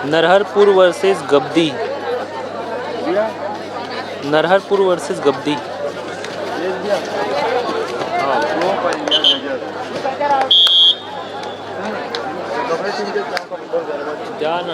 Narharpur versus गब्दी। Narharpur versus गब्दी। जाना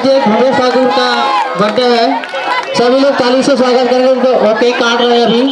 जो भूपेश ठाकुर का बर्थडे है, सभी लोग ताली से स्वागत करेंगे उनको। और केक काट रहे हैं अभी।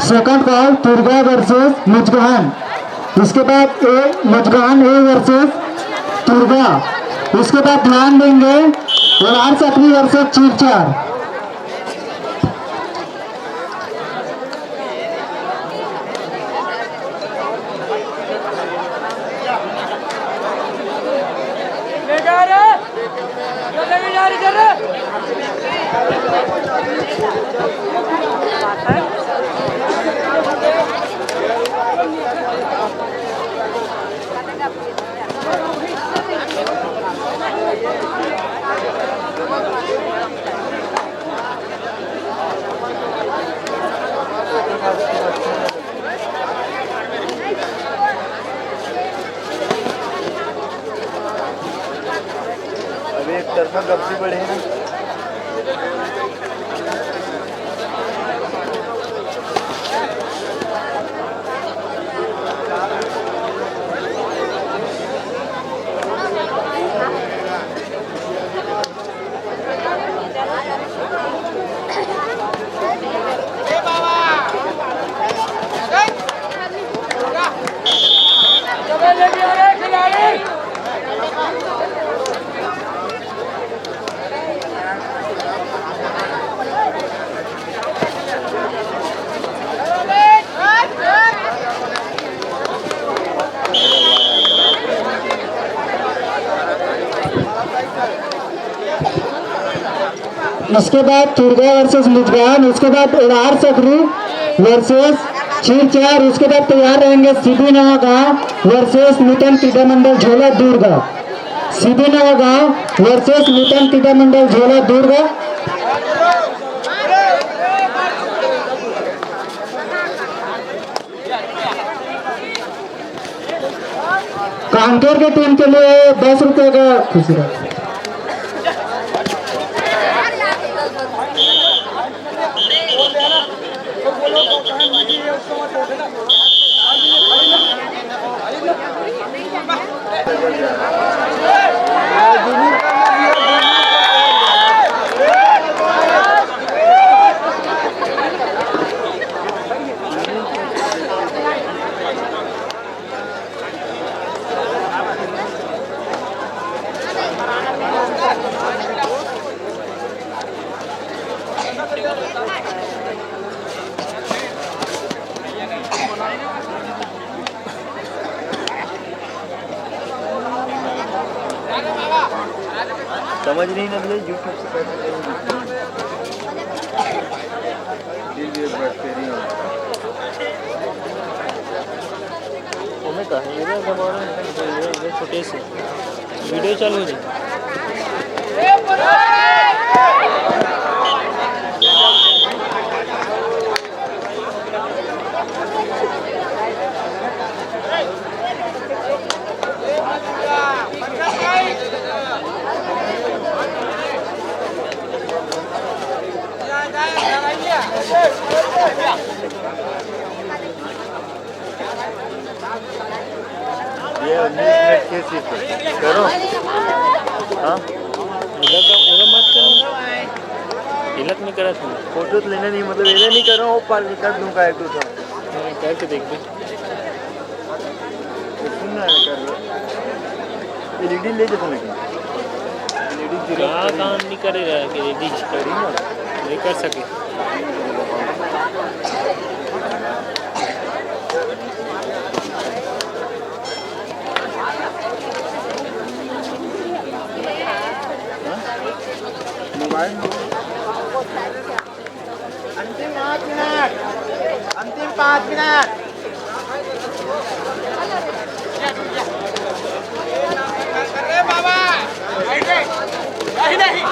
Second call Turga versus Mujgan. इसके बाद मुजगान ए वर्सेस तुर्गा। उसके बाद ध्यान देंगे उड़ान सकरी वर्सेस चीरचार। अभी एक तरफा कब्जी बढ़े हैं। इसके बाद तुर्गा वर्सेस मुजगान। उसके बाद उड़ार सकरी वर्सेस चीरचार। उसके बाद तैयार रहेंगे सीधी नवा गांव वर्सेस नूतन क्रीडा मंडल झोला दुर्गा। सीधी नवा गांव वर्सेस नूतन क्रीडा मंडल झोला दुर्गा। कांकेर की टीम के लिए 10 रुपए का खुशी है। समझ नहीं ना भैया यूट्यूब से पैसे हमें कहा छोटे से वीडियो चालू हो जाए। ये 19 मिनट के सिर्फ करो। हाँ उधर मत करना, हिलत नहीं करा तुम। फोटो तो लेना नहीं, मतलब ये नहीं कर रहा हूँ, पार कर दूंगा एक दो था करके देख भी सुनना है कर एलईडी ले जाता लेकिन एलईडी कहाँ काम नहीं करेगा कि रेडी करी ना नहीं कर सके। मोबाइल अंतिम 5 मिनट बाबा नहीं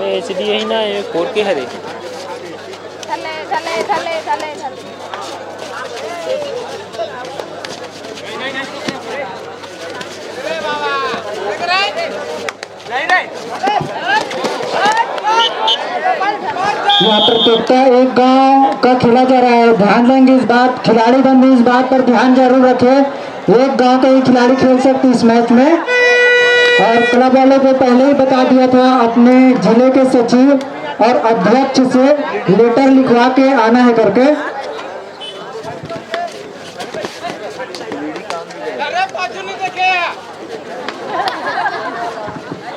मैं एचडी ही ना ये 4K हरे चले चले चले चले चले यहाँ प्रतियोगिता एक गांव का खेला जा रहा है। ध्यान देंगे इस बात, खिलाड़ी बंधु इस बात पर ध्यान जरूर रखें। एक गांव का ही खिलाड़ी खेल सकते इस मैच में। और क्लब वालों को पहले ही बता दिया था अपने जिले के सचिव और अध्यक्ष से लेटर लिखवा के आना है करके।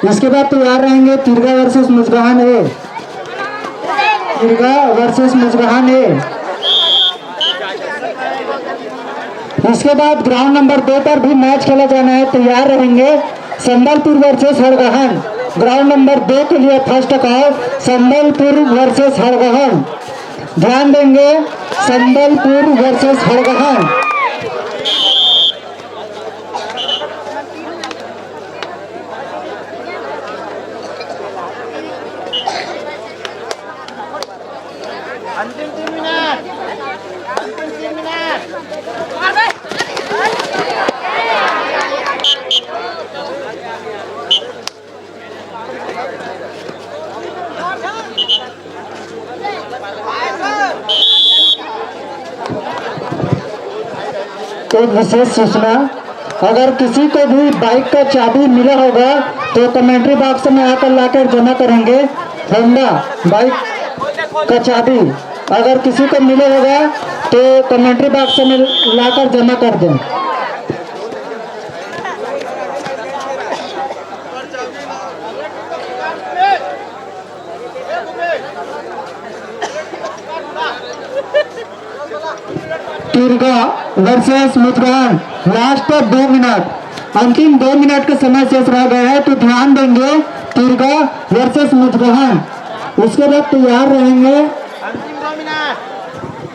इसके बाद तैयार रहेंगे तिरगा वर्सेस मुजगान है। तिरगा वर्सेस मुजगान है। इसके बाद ग्राउंड नंबर 2 पर भी मैच खेला जाना है। तैयार रहेंगे संबलपुर वर्सेस हड़गहन। ग्राउंड नंबर 2 के लिए फर्स्ट कॉल संबलपुर वर्सेस हड़गहन। ध्यान देंगे संबलपुर वर्सेस हड़गहन। अंतिम 3 मिनट, अंतिम 3 मिनट। एक विशेष सूचना, अगर किसी को भी बाइक का चाबी मिला होगा तो कमेंट्री बॉक्स में आकर लाकर जमा करेंगे। होंडा बाइक का चाबी अगर किसी को मिले होगा तो कमेंट्री बॉक्स में लाकर जमा कर दें। तिरगा वर्सेस मुजगान, लास्ट 2 मिनट, अंतिम 2 मिनट का समय शेष रह गया है तो ध्यान देंगे तिरगा वर्सेस मुजगान। उसके बाद तैयार रहेंगे अंतिम 2 मिनट,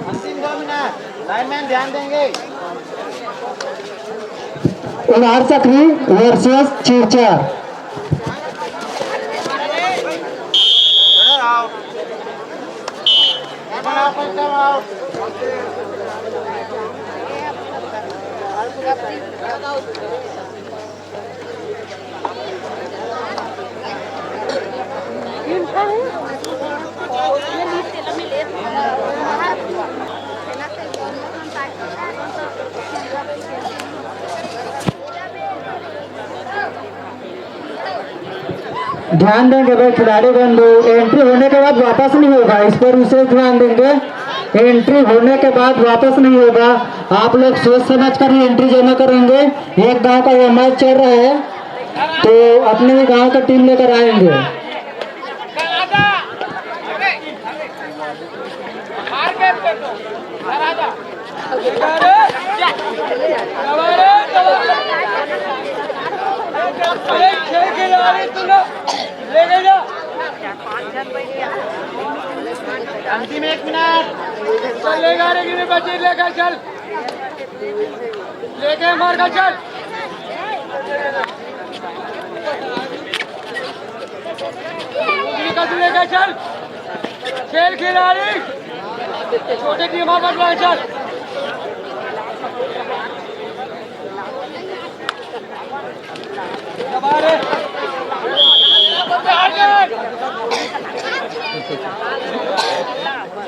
अंतिम 2 मिनट। लाइनमैन ध्यान देंगे। उलार सकरी वर्सेस चिरचार। ध्यान देंगे भाई खिलाड़ी बंधु, एंट्री होने के बाद वापस नहीं होगा, इस पर विशेष ध्यान देंगे। एंट्री होने के बाद वापस नहीं होगा। आप लोग सोच समझ कर ही एंट्री जमा करेंगे। एक गांव का यह मैच चल रहा है तो अपने ही गांव का टीम लेकर आएंगे। अंतिम 1 मिनट। चलेगा रे कि बच्चे लेकर चल, लेके मार का चल। लेकर चल, खेल खिलाड़ी छोटे टीम पर चल।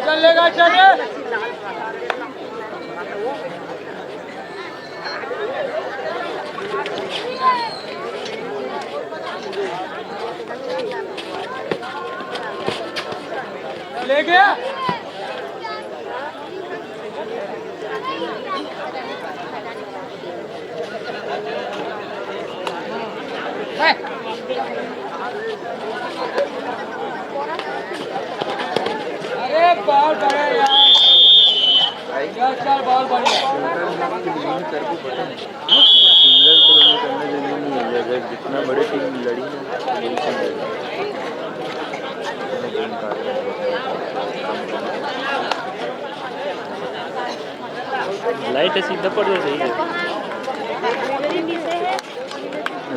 चलेगा चले ले गया। अरे बॉल बड़े यार, चल बॉल बड़ी। सिंगल तो करने जरूरी नहीं है, अगर जितना बड़ी टीम लड़ी लाइट सीधा पड़ जाए सही है।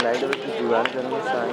लाइट जुगाड़ करने सारे